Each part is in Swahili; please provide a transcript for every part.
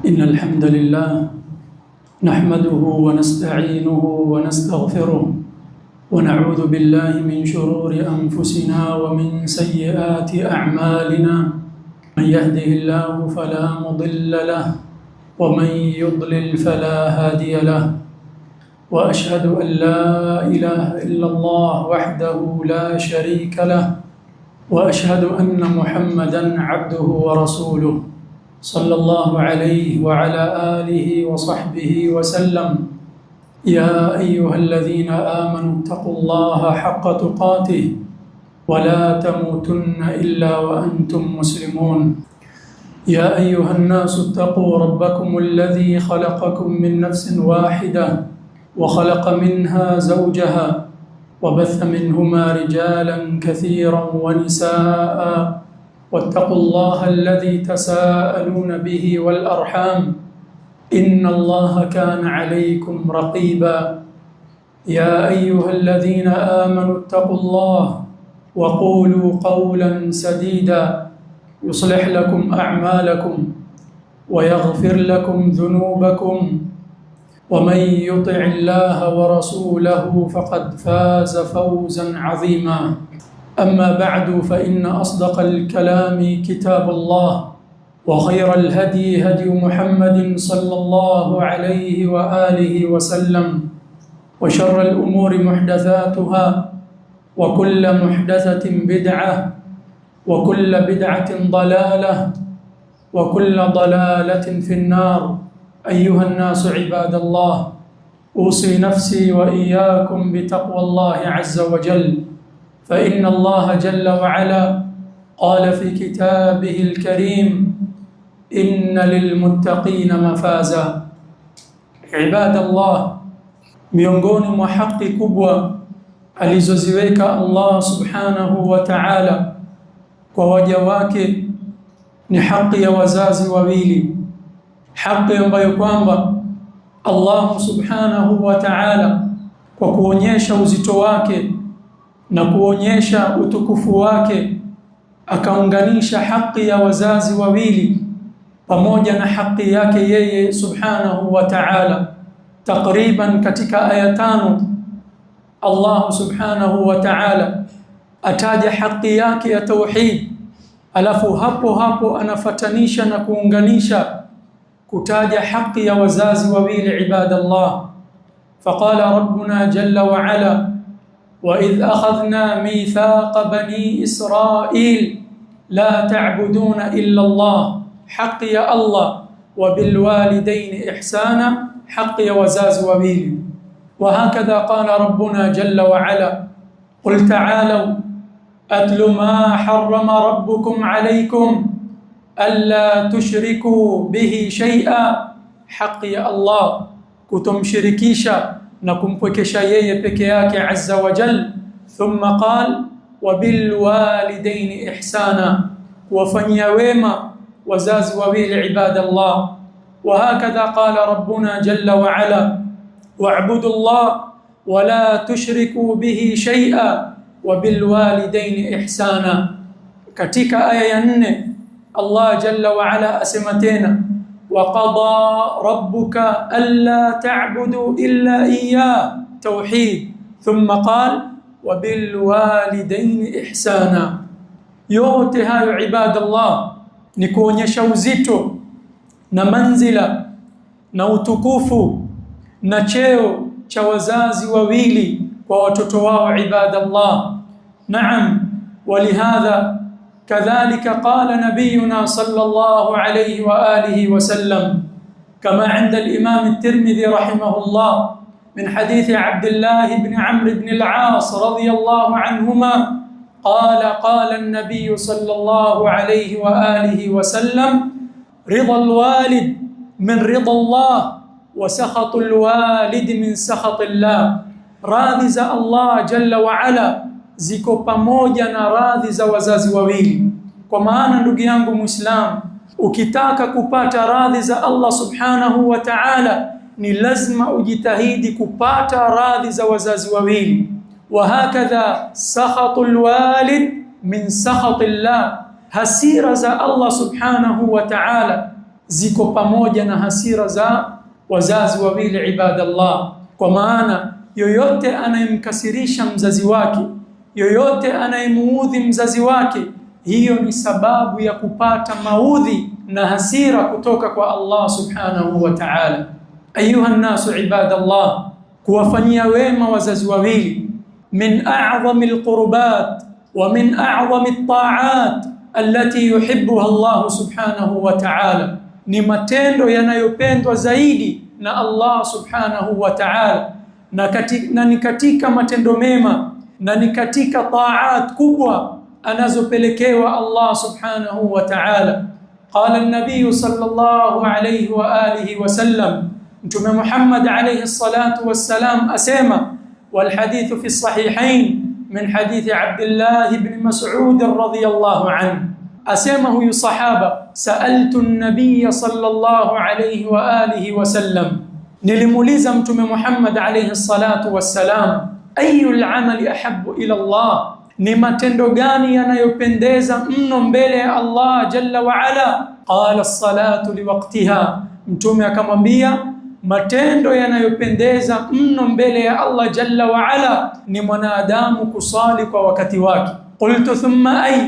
إن الحمد لله نحمده ونستعينه ونستغفره ونعوذ بالله من شرور أنفسنا ومن سيئات أعمالنا. من يهده الله فلا مضل له ومن يضلل فلا هادي له، وأشهد أن لا إله إلا الله وحده لا شريك له، وأشهد أن محمدًا عبده ورسوله صلى الله عليه وعلى آله وصحبه وسلم. يا أيها الذين آمنوا اتقوا الله حق تقاته ولا تموتن إلا وأنتم مسلمون. يا أيها الناس اتقوا ربكم الذي خلقكم من نفس واحدة وخلق منها زوجها وبث منهما رجالا كثيرا ونساء، واتقوا الله الذي تساءلون به والأرحام إن الله كان عليكم رقيبا. يا أيها الذين آمنوا اتقوا الله وقولوا قولا سديدا يصلح لكم أعمالكم ويغفر لكم ذنوبكم، ومن يطع الله ورسوله فقد فاز فوزا عظيما. أما بعد، فإن أصدق الكلام كتاب الله، وخير الهدي هدي محمد صلى الله عليه وآله وسلم، وشر الأمور محدثاتها، وكل محدثة بدعة، وكل بدعة ضلالة، وكل ضلالة في النار. أيها الناس عباد الله، أوصي نفسي وإياكم بتقوى الله عز وجل، فإن الله جل وعلا قال في كتابه الكريم: إن للمتقين مفازا. عباد الله، miongoni mwa haki kubwa alizoziweka Allah subhanahu wa ta'ala kwa waja wake ni haki ya wazazi wawili, haki ambayo kwamba Allah subhanahu wa ta'ala kwa kuonyesha uzito wake na kuonyesha utukufu wake akaunganisha haki ya wazazi wawili pamoja na haki yake yeye subhanahu wa ta'ala. Takriban katika aya 5 Allah subhanahu wa ta'ala ataja haki yake ya tauhid, alafu hapo hapo anafatanisha na kuunganisha kutaja haki ya wazazi wawili. Ibadallah, faqala rabbuna jalla wa ala: وَإِذْ أَخَذْنَا مِيثَاقَ بَنِي إِسْرَائِيلَ لَا تَعْبُدُونَ إِلَّا اللَّهَ، حق يا الله، وبالوالدين إحسانا، حق يا وزاز وبيل. وهكذا قال ربنا جل وعلا: قل تعالوا أتل ما حرم ربكم عليكم ألا تشركوا به شيئا، حق يا الله كتم شركيشا نكمبكشا yeye peke yake azza wa jal. Thumma qal wabilwalidaini ihsana, wafanyia wema wazazi wawili. Ibadallah, wahakadha qala rabbuna jalla wa ala: wa'budu Allah wa la tushriku bihi shay'a wabilwalidaini ihsana. Katika aya ya 4 Allah jalla wa ala asema tena: وَقَضَى رَبُّكَ أَلَّا تَعْبُدُوا إِلَّا إِيَّاهُ، توحيد. ثم قال: وَبِالْوَالِدَيْنِ إِحْسَانًا. Yote hayo ibadallah ni kuonyesha uzito na manzila na utukufu na cheo cha wazazi wawili kwa watoto wao. Ibadallah, naam, walihadha كذلك قال نبينا صلى الله عليه وآله وسلم كما عند الإمام الترمذي رحمه الله من حديث عبد الله بن عمرو بن العاص رضي الله عنهما قال: قال النبي صلى الله عليه وآله وسلم: رضا الوالد من رضا الله، وسخط الوالد من سخط الله. radhi za Allah jalla wa ala ziko pamoja na radhi za wazazi wawili. Kwa maana ndugu yangu Muislam, ukitaka kupata radhi za Allah subhanahu wa ta'ala ni lazima ujitahidi kupata radhi za wazazi wawili. Wa hakadha sakhatul walid min sakhatillah, hasira za Allah subhanahu wa ta'ala ziko pamoja na hasira za wazazi wawili ibadallah. Kwa maana yoyote anayemkasirisha mzazi wake, yoyote anayemuudhi mzazi wake, hiyo ni sababu ya kupata maudhi na hasira kutoka kwa Allah subhanahu wa ta'ala. Ayuha nnasu ibadallah, kuwafanyia wema wazazi wawili min a'zami alqurbat wa min a'zami at-ta'at allati yuhibbuha Allah subhanahu wa ta'ala, ni matendo yanayopendwa zaidi na Allah subhanahu wa ta'ala, na ni katika matendo mema na ni katika ta'at kubwa anazopelekewa Allah subhanahu wa ta'ala. Qala an-nabiy sallallahu alayhi wa alihi wa sallam, Mtume Muhammad alayhi salatu wassalam asema, wal hadithu fi sahihain min hadithi Abdullah ibn Mas'ud radhiyallahu anhu, asema huyu sahaba, sa'altu an-nabiy sallallahu alayhi wa alihi wa sallam, nilimuuliza Mtume Muhammad alayhi salatu wassalam, ayyul amali ahabbu ila Allah, ni matendo gani yanayopendeza mno mbele ya Allah jalla wa ala? Qala as-salatu liwaqtiha, Mtume akamwambia matendo yanayopendeza mno mbele ya Allah jalla wa ala ni mwanadamu kusali kwa wakati wake. Qultu thumma ay,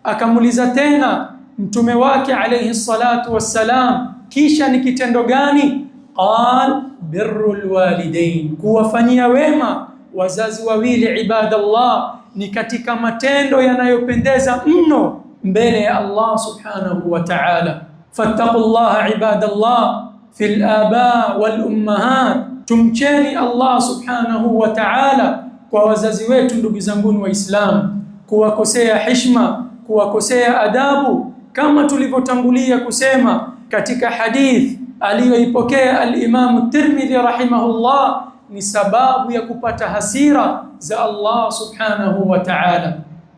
akamuliza tena Mtume wake alayhi salatu wassalam, kisha ni kitendo gani? Qal birrul walidain, kuwafanyia wema wazazi wawili ibadallah ni katika matendo yanayopendeza mno mbele ya Allah subhanahu wa ta'ala. Fattaqullaha ibadallah fil aba wal ummahat, tumcheni Allah subhanahu wa ta'ala kwa wazazi wetu. Ndugu zangu Waislamu, kuwakosea heshima, kuwakosea adabu, kama tulivyotangulia kusema katika hadith aliyoipokea al-Imam at-Tirmidhi rahimahullah, ni sababu ya kupata hasira za Allah subhanahu wa ta'ala.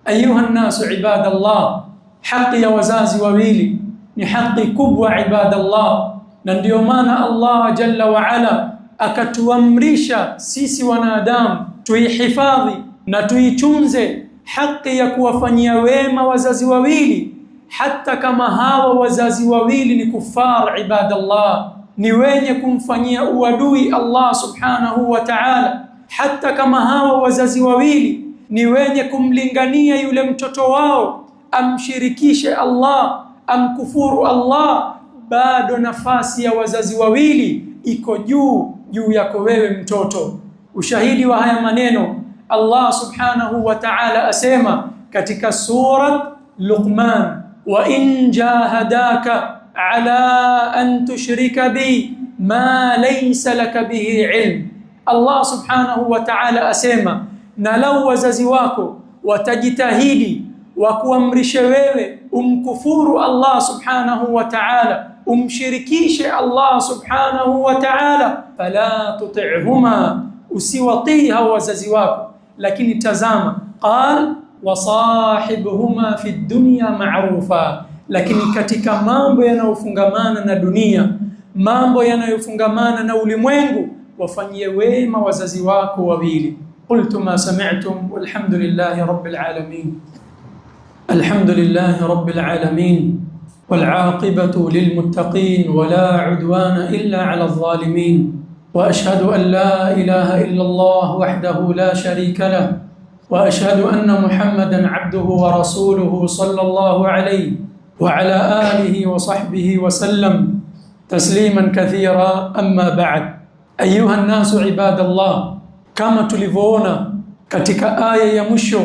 Ayuha nnasu ibadallah, haki ya wazazi wawili ni haki kubwa ibadallah, na ndio maana Allah jalla wa ala akatuamrisha sisi wanadamu tuihifadhi na tuichunze haki ya kuwafanyia wema wazazi wawili, hata kama hawa wazazi wawili ni kufar ibadallah, ni wenye kumfanyia uadui Allah subhanahu wa ta'ala, hata kama hawa wazazi wawili ni wenye kumlingania yule mtoto wao amshirikishe Allah, amkufuru Allah, bado nafasi ya wazazi wawili iko juu yako wewe mtoto. Ushahidi wa haya maneno, Allah subhanahu wa ta'ala asema katika surat Luqman, wa in jahadaka ala an tushrika bi ma laysa laka bihi ilm. Allah subhanahu wa ta'ala asema, na lau wazazi wako watajitahidi wakuamrishe wewe umkufuru Allah subhanahu wa ta'ala, umshirikishe Allah subhanahu wa ta'ala, fala tuti'huma, usiwatii hao wazazi wako, lakini tazama, qal wasahibhuma fi dunya ma'rufa, lakini katika mambo yanayofungamana na dunia, mambo yanayofungamana na ulimwengu, wafanyie wema wazazi wako wawili. Qultu ma sami'tum walhamdulillahi rabbil alamin. Alhamdulillahi rabbil alamin wal 'aqibatu lil muttaqin wa la 'udwana illa 'ala adh-dhalimin, wa ashhadu an la ilaha illa Allah wahdahu la sharika lahu, wa ashhadu anna Muhammadan 'abduhu wa rasuluhu sallallahu alayhi wa ala alihi wa sahbihi wa sallam tasliman kathira, amma ba'd. Ayuha an-nasu ibadallah, kama tulivyoona katika aya ya mwisho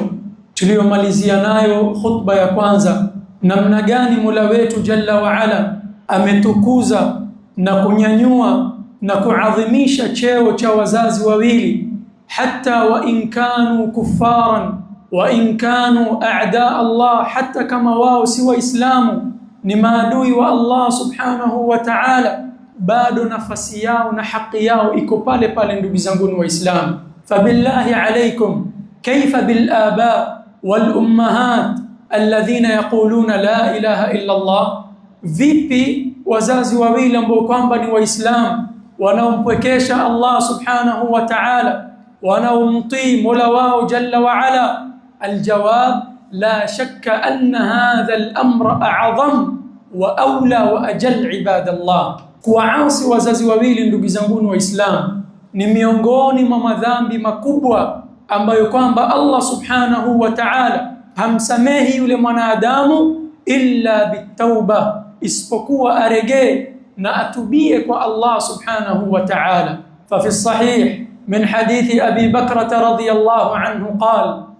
tuliyomalizia nayo khutba ya kwanza, namna gani Mola wetu jalla wa ala ametukuza na kunyanyua na kuadhimisha cheo cha wazazi wawili, hata wa in kanu kuffaran wa in kanu a'da Allah, hata kama wao si waislamu, ni maadui wa Allah subhanahu wa ta'ala, bado nafasi yao na haki yao iko pale pale. Ndugu zangu waislamu, fabillahi alaykum kayfa bil aba wal ummahat alladhina yaquluna la ilaha illa Allah, vipi wazazi wawili ambao kwamba ni waislamu wanaompwekesha Allah subhanahu wa ta'ala, wanaomtii Mola wao jalla wa ala? Aljawab, la shakka anna hadha al-amra a'zam wa aula wa ajal ibadallah. Kuwaasi wazazi wawili, ndugu zangu Waislamu, ni miongoni mwa madhambi makubwa ambayo kwamba Allah subhanahu wa ta'ala hamsamehi yule mwanadamu illa bitauba, isipokuwa aregee na atubie kwa Allah subhanahu wa ta'ala. Fa fi sahih min hadithi Abi Bakrata radhiyallahu anhu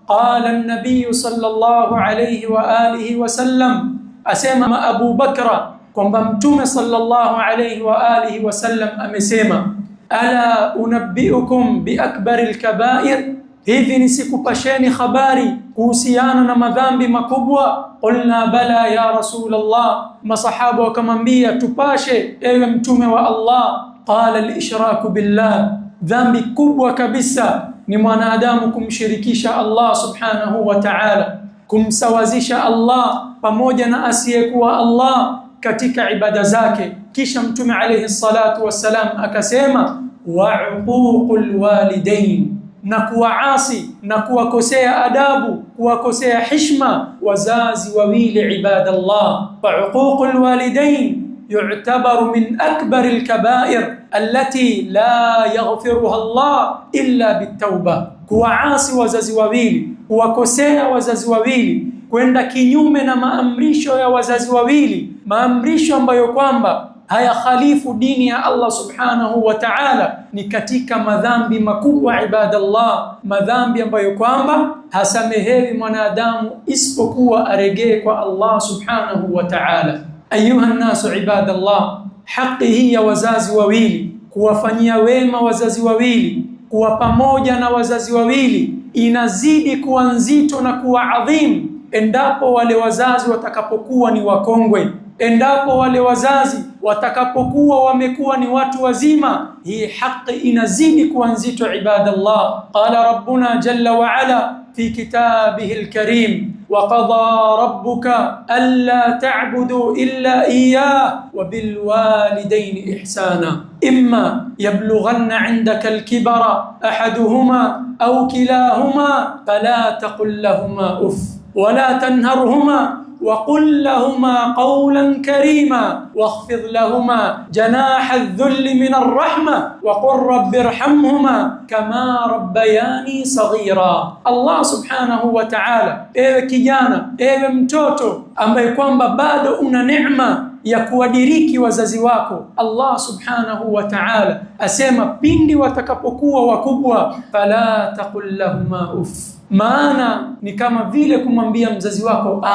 qala an-nabiy sallallahu alayhi wa alihi wa sallam, asema Abu Bakra kwamba Mtume sallallahu alayhi wa alihi wa sallam amesema, ala unabbiukum bi akbaril kabair, hivi nisikupasheni habari kuhusiana na madhambi makubwa? Qulna bala ya Rasulullah, masahaba wakamwambia tupashe ewe Mtume wa Allah. Qala al-ishraku billah, dhambi kubwa kabisa ni mwanadamu kumshirikisha Allah subhanahu wa ta'ala, kumsawazisha Allah pamoja na asiyekuwa Allah katika ibada zake. Kisha Mtume alayhi salatu wassalam akasema, wa uququl walidain, na kuwaasi na kuwakosea adabu, kuwakosea heshima wazazi wawili ibadallah. Fa uququl walidain yu'tabaru min akbaril kabair allati la yaghfiruha Allah illa bitauba. Kuwaasi wazazi wawili, kuwakosea wazazi wawili, kwenda kinyume na maamrisho ya wazazi wawili, maamrisho ambayo kwamba haya khalifu dini ya Allah subhanahu wa ta'ala, ni katika madhambi makubwa ibadallah, madhambi ambayo kwamba hasamehewi mwanadamu isipokuwa aregee kwa Allah subhanahu wa ta'ala. Ayuha nasu ibadallah, haki hii ya wazazi wawili, kuwafanyia wema wazazi wawili, kuwa pamoja na wazazi wawili, inazidi kuwa nzito na kuwa adhim endapo wale wazazi watakapokuwa ni wakongwe, endapo wale wazazi watakapokuwa wamekuwa ni watu wazima. Hii haki inazidi kuwa nzito ibadallah. Qala rabbuna jalla wa ala fi kitabihi alkarim, wa qadha rabbuka alla ta'budu illa iyyah wa bil walidayni ihsana, imma yablughanna 'indaka al-kibara ahaduhuma aw kilahuma fala taqul lahumā uff ولا تنهرهما وقل لهما قولا كريما واخفض لهما جناح الذل من الرحمة وقل رب ارحمهما كما ربياني صغيرا. Allah subhanahu wa ta'ala, ewe kijana, ewe mtoto ambaye kwamba bado una neema ya kuwadiriki wazazi wako, Allah subhanahu wa ta'ala asema pindi watakapokuwa wakubwa, fala taqul lahumā uff. Maana ni kama vile kumwambia mzazi wako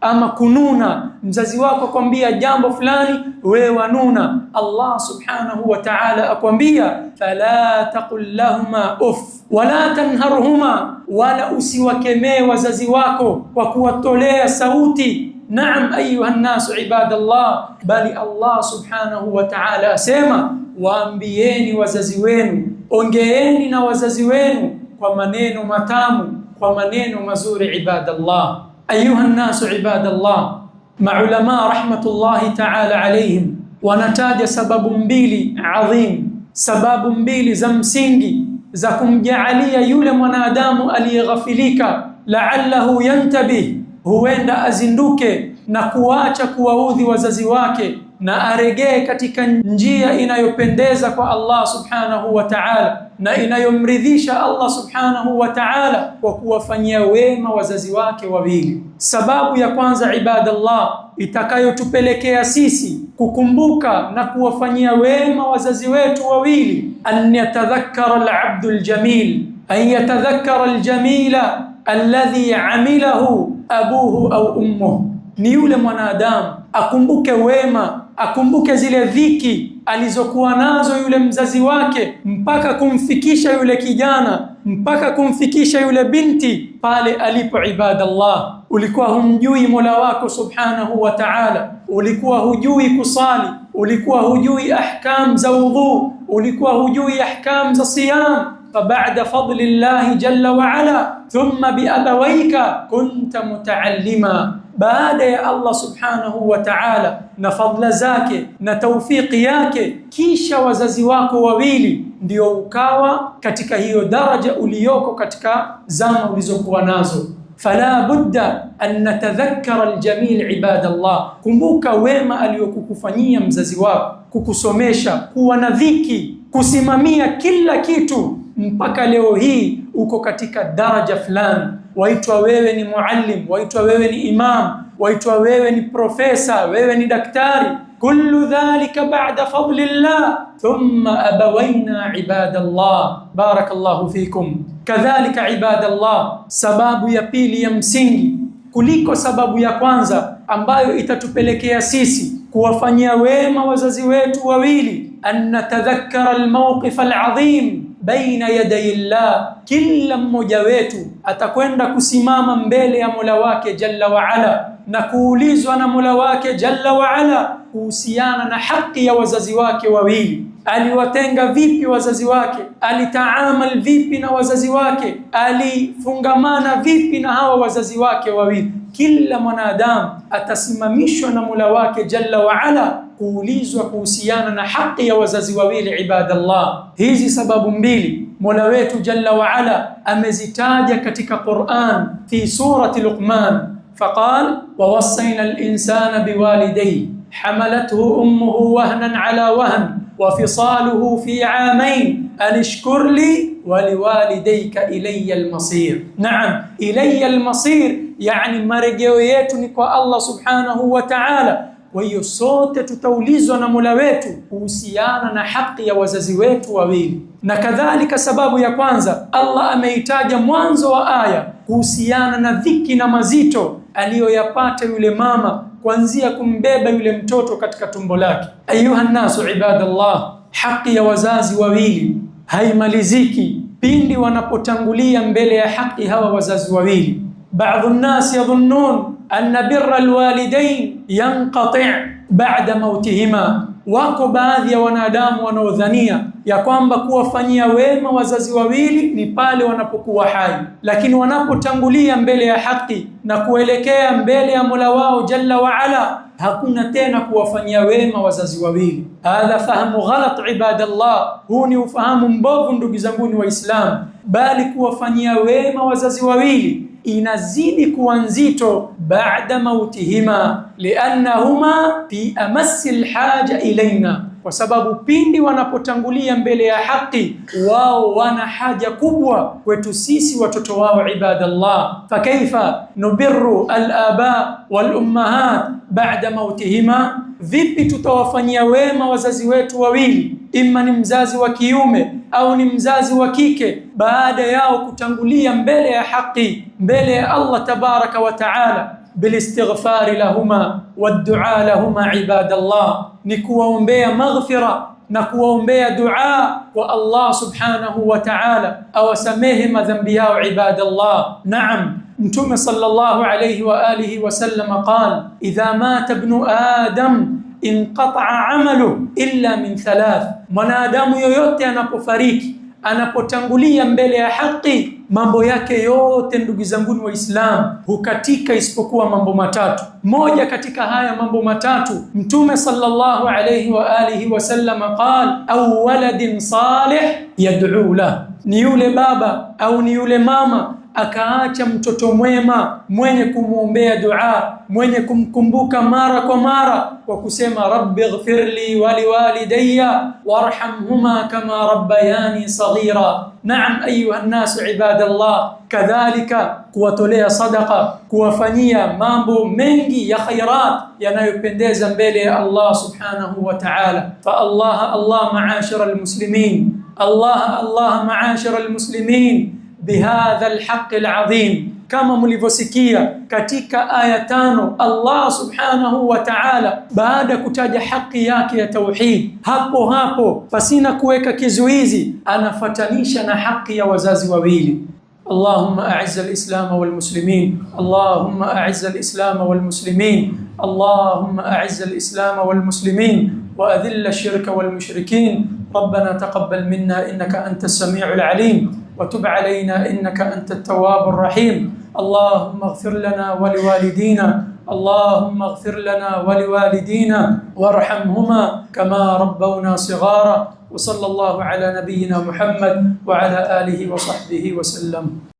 ama kununa. Mzazi wako kwambia jambo fulani, wewe wanuna. Allah subhanahu wa ta'ala akwambia fala taqul lahumā uff wala tanharhuma, wala usiwakemee wazazi wako kwa kuwatolea sauti. Naam ayuha nasu ibadallah, bali Allah subhanahu wa ta'ala asema waambieni wazazi wenu, ongeeni na wazazi wenu kwa maneno matamu, kwa maneno mazuri ibadallah. Ayuha nasu ibadallah, maulama rahmatullahi ta'ala alayhim wanataja sababu mbili adhim, sababu mbili za msingi za kumjaalia yule mwanadamu aliyeghafilika la'allahu yantabih, huenda azinduke na kuacha kuwaudhi wazazi wake na aregee katika njia inayopendeza kwa Allah subhanahu wa ta'ala na inayomridhisha Allah subhanahu wa ta'ala kwa kuwafanyia wema wazazi wake wawili. Sababu ya kwanza ibadallah itakayotupelekea sisi kukumbuka na kuwafanyia wema wazazi wetu wawili, an yatadhakkara al-'abdu al-jamil, an yatadhakkara al-jamila alladhi 'amilahu abuhu au ummuhu, ni yule mwanadamu akumbuke wema, akumbuke zile dhiki alizokuwa nazo yule mzazi wake mpaka kumfikisha yule kijana, mpaka kumfikisha yule binti pale alipo ibadallah. Ulikuwa humjui Mola wako subhanahu wa ta'ala, ulikuwa hujui kusali, ulikuwa hujui ahkam za wudhu, ulikuwa hujui ahkam za siyam. فبعد فضل الله جل وعلا ثم بأبويك كنت متعلما، baada ya Allah subhanahu wa ta'ala na fadla zake na tawfiki yake, kisha wazazi wako wawili ndio ukawa katika hiyo daraja uliyoko katika zama ulizokuwa nazo. fala budda an natadhakkara aljamil ibadallah. Kumbuka wema aliyokufanyia mzazi wako, kukusomesha, kuwa na dhiki, kusimamia kila kitu mpaka leo hii uko katika daraja fulani, waitwa wewe ni muallim, waitwa wewe ni imam, waitwa wewe ni profesa, wewe ni daktari. Kullu dhalika ba'da fadlillah thumma abawayna ibadallah. Barakallahu fikum. Kadhalika ibadallah, sababu ya pili ya msingi kuliko sababu ya kwanza ambayo itatupelekea sisi kuwafanyia wema wazazi wetu wawili, an natadhakkara almawqif alazim baina yaday Allah. Kila mmoja wetu atakwenda kusimama mbele ya Mola wake Jalla wa Ala na kuulizwa na Mola wake Jalla wa Ala kuhusiana na haki ya wazazi wake wawili. Aliwatenga vipi wazazi wake? Alitaamal vipi na wazazi wake? Alifungamana vipi na hawa wazazi wake wawili? Kila mwanadamu atasimamishwa na Mola wake Jalla wa Ala kuulizwa kuhusiana na haki ya wazazi wawili. Ibadallah, hizi sababu mbili Mola wetu Jalla wa Ala amezitaja katika Qur'an fi surati Luqman, faqal wa wassayna al-insana biwalidayhi hamalathu ummuhu wahnan ala wahn wa fisaluhu fi 'amayn an ishkur li wa liwalidayka ilayya al-masir. Naam, ilayya al-masir, yani marejeo yetu ni kwa Allah subhanahu wa ta'ala. Kwa hiyo sote tutaulizwa na Mola wetu kuhusiana na haki ya wazazi wetu wawili. Na kadhalika sababu ya kwanza, Allah ameitaja mwanzo wa aya kuhusiana na dhiki na mazito aliyoyapata yule mama kuanzia kumbeba yule mtoto katika tumbo lake. Ayuha nasu ibadallah, haki ya wazazi wawili haimaliziki pindi wanapotangulia mbele ya haki hawa wazazi wawili. Baadhi الناس يظنون أن بر الوالدين ينقطع بعد موتهما. Wako baadhi ya wanadamu wanaodhania ya kwamba kuwafanyia wema wazazi wawili ni pale wanapokuwa hai, lakini wanapotangulia mbele ya haki na kuelekea mbele ya Mola wao Jalla wa Ala, hakuna tena kuwafanyia wema wazazi wawili. Hadha fahamu ghalat ibadallah, huu ni ufahamu mbovu ndugu zangu ni Waislamu. Bali kuwafanyia wema wazazi wawili inazidi kuwa nzito baada mautihima, liannahuma fi amassi alhaja ilaina, kwa sababu pindi wanapotangulia mbele ya haki wao wana haja kubwa kwetu sisi watoto wao. Ibadallah, fakaifa nubirru alaba walummahat baada mautihima? Vipi tutawafanyia wema wazazi wetu wawili, imma ni mzazi wa kiume au ni mzazi wa kike, baada yao kutangulia mbele ya haki, mbele ya Allah tabaraka wa taala? Bilistighfari lahuma waddua lahuma. Ibadallah, ni kuwaombea maghfira na kuwaombea dua kwa Allah subhanahu wa ta'ala awasamehe madhambi yao. Ibadallah, naam, Mtume sallallahu alayhi wa alihi wa sallam qala idha mata ibnu adam inqata'a amalu illa min thalath. Mwanadamu yoyote anapofariki, anapotangulia mbele ya haki, mambo yake yote ndugu zangu Waislamu hukatika isipokuwa mambo matatu. Moja katika haya mambo matatu, Mtume sallallahu alayhi wa alihi wasallam qala au waladin salih yad'u la, ni yule baba au ni yule mama akaacha mtoto mwema mwenye kumuombea dua, mwenye kumkumbuka mara kwa mara kwa kusema rabbi ighfirli wa liwalidayya warhamhuma kama rabbayani saghira. Naam ayuha nasu ibadallah, kadhalika kuwatolea sadaqa, kuwafanyia mambo mengi ya khairat yanayopendeza mbele ya Allah subhanahu wa ta'ala. Fa Allah ma'ashara almuslimin, Allah ma'ashara almuslimin bihadha alhaq alazim. Kama mlivyosikia katika aya 5, Allah subhanahu wa ta'ala baada kutaja haki yake ya tauhid, hapo pasina kuweka kizuizi anafatanisha na haki ya wazazi wawili. Allahumma a'izz al-islam wal muslimin, Allahumma a'izz al-islam wal muslimin, Allahumma a'izz al-islam wal muslimin wa adhill ash-shirka wal mushrikin. Rabbana taqabbal minna innaka antas sami'ul alim وتب علينا إنك أنت التواب الرحيم. اللهم اغفر لنا ولوالدينا، اللهم اغفر لنا ولوالدينا وارحمهما كما ربونا صغارا. وصلى الله على نبينا محمد وعلى آله وصحبه وسلم.